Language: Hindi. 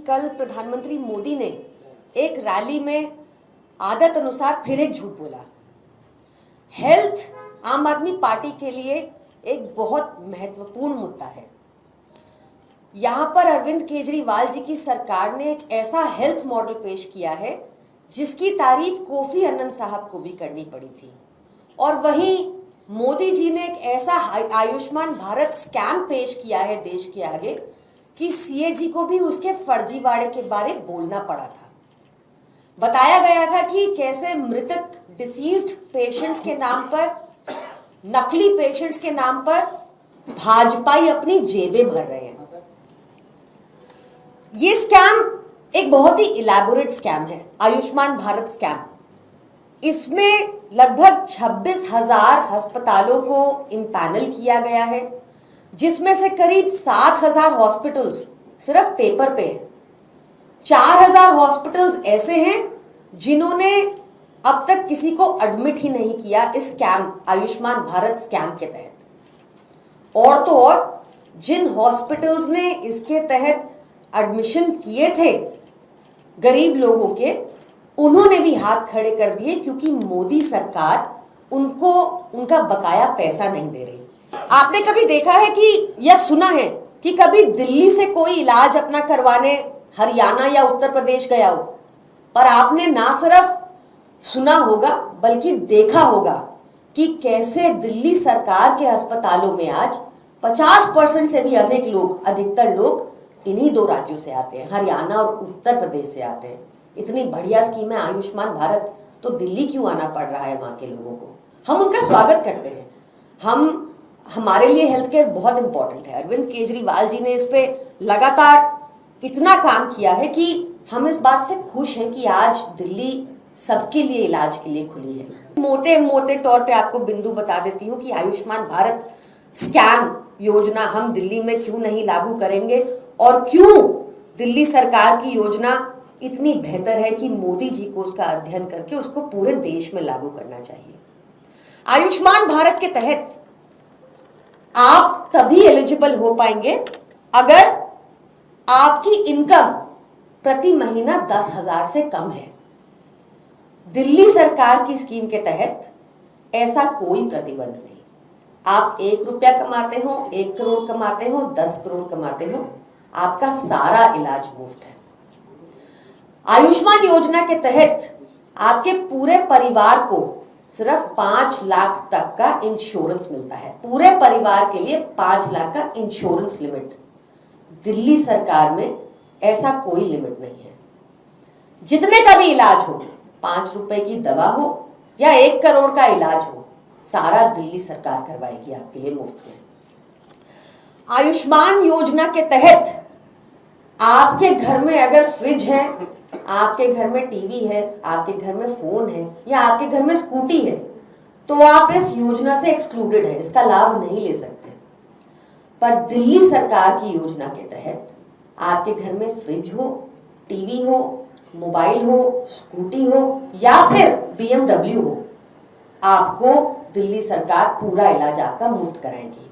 कल प्रधानमंत्री मोदी ने एक रैली में आदत अनुसार फिर एक झूठ बोला। हेल्थ आम आदमी पार्टी के लिए एक बहुत महत्वपूर्ण मुद्दा है। यहां पर अरविंद केजरीवाल जी की सरकार ने एक ऐसा हेल्थ मॉडल पेश किया है जिसकी तारीफ कोफी अन्नन साहब को भी करनी पड़ी थी, और वहीं मोदी जी ने एक ऐसा आयुष्मान भारत स्कैम पेश किया है देश के आगे कि सीए जी को भी उसके फर्जीवाड़े के बारे बोलना पड़ा था। बताया गया था कि कैसे मृतक डिसीज्ड पेशेंट्स के नाम पर, नकली पेशेंट्स के नाम पर भाजपाई अपनी जेबें भर रहे हैं। ये स्कैम एक बहुत ही इलैबोरेट स्कैम है, आयुष्मान भारत स्कैम। इसमें लगभग 26,000 अस्पतालों को इम्पैनल किया गया है, जिसमें से करीब 7,000 हॉस्पिटल्स सिर्फ पेपर पे हैं। 4,000 हॉस्पिटल्स ऐसे हैं जिन्होंने अब तक किसी को एडमिट ही नहीं किया इस स्कैम, आयुष्मान भारत स्कैम के तहत। और तो और जिन हॉस्पिटल्स ने इसके तहत एडमिशन किए थे गरीब लोगों के, उन्होंने भी हाथ खड़े कर दिए क्योंकि मोदी सरकार उनको उनका बकाया पैसा नहीं दे रही। आपने कभी देखा है कि या सुना है कि कभी दिल्ली से कोई इलाज अपना करवाने हरियाणा या उत्तर प्रदेश गया हो, और आपने ना सिर्फ सुना होगा बल्कि देखा होगा कि कैसे दिल्ली सरकार के अस्पतालों में आज 50% से भी अधिक लोग, अधिकतर लोग इन्हीं दो राज्यों से आते हैं, हरियाणा और उत्तर प्रदेश से आते हैं। इतनी बढ़िया स्कीम है आयुष्मान भारत, तो दिल्ली क्यों आना पड़ रहा है वहां के लोगों को? हम उनका स्वागत करते हैं। हमारे लिए हेल्थ केयर बहुत इंपॉर्टेंट है। अरविंद केजरीवाल जी ने इस पे लगातार इतना काम किया है कि हम इस बात से खुश हैं कि आज दिल्ली सबके लिए इलाज के लिए खुली है। मोटे मोटे तौर पे आपको बिंदु बता देती हूँ कि आयुष्मान भारत स्कैम योजना हम दिल्ली में क्यों नहीं लागू करेंगे, और क्यों दिल्ली सरकार की योजना इतनी बेहतर है कि मोदी जी को उसका अध्ययन करके उसको पूरे देश में लागू करना चाहिए। आयुष्मान भारत के तहत आप तभी एलिजिबल हो पाएंगे अगर आपकी इनकम प्रति महीना 10,000 से कम है। दिल्ली सरकार की स्कीम के तहत ऐसा कोई प्रतिबंध नहीं। आप 1 रुपया कमाते हो, 1 करोड़ कमाते हो, 10 करोड़ कमाते हो, आपका सारा इलाज मुफ्त है। आयुष्मान योजना के तहत आपके पूरे परिवार को सिर्फ 5 लाख तक का इंश्योरेंस मिलता है। पूरे परिवार के लिए 5 लाख का इंश्योरेंस लिमिट। दिल्ली सरकार में ऐसा कोई लिमिट नहीं है। जितने का भी इलाज हो, 5 रुपए की दवा हो या 1 करोड़ का इलाज हो, सारा दिल्ली सरकार करवाएगी आपके लिए मुफ्त में। आयुष्मान योजना के तहत आपके घर में अगर फ्रिज है, आपके घर में टीवी है, आपके घर में फोन है या आपके घर में स्कूटी है, तो आप इस योजना से एक्सक्लूडेड है, इसका लाभ नहीं ले सकते। पर दिल्ली सरकार की योजना के तहत आपके घर में फ्रिज हो, टीवी हो, मोबाइल हो, स्कूटी हो या फिर BMW हो, आपको दिल्ली सरकार पूरा इलाज आपका मुफ्त कराएगी।